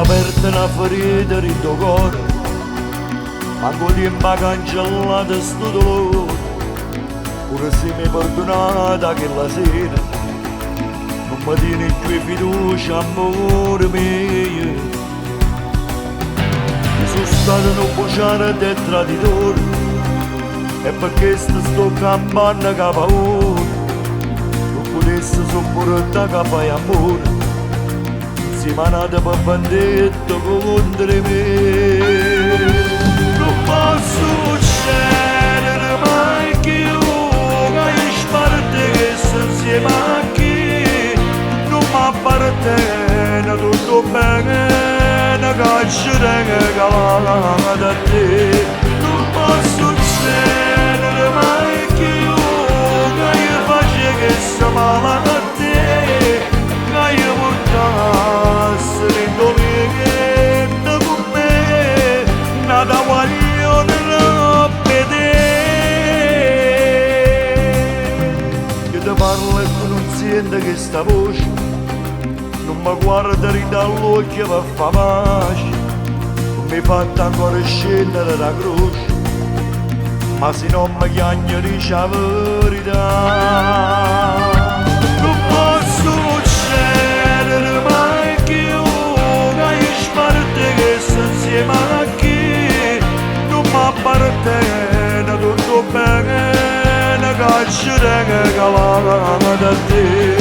aperta una ferita in tuo cuore, manco tempo cancellata sto dolore, pure se mi perdonata quella sera, non mi tieni più fiducia, amore mio. Io sono stato un buciare del traditore, e per questo sto campando che paura, non potessi sopportare che fai amore, insieme a nata per bandetto contro me. Non posso uccidere mai più, che sparte che sto insieme a chi non mi appartiene, tutto bene, che ci regala da te. Non posso uccidere mai più, che io faccio che sta male a te, che io portassi l'indolente con me, nada voglio nella vedere. Io ti parlo e tu non senti che sta voce, non mi guarda dall'occhio per fa pace, non mi fatta ancora scendere da croce, ma se non mi chiagno dice la verità. Non posso uccidere mai più, che io sparte che sto insieme a chi non mi appartiene, tutto bene, che ci regala da te.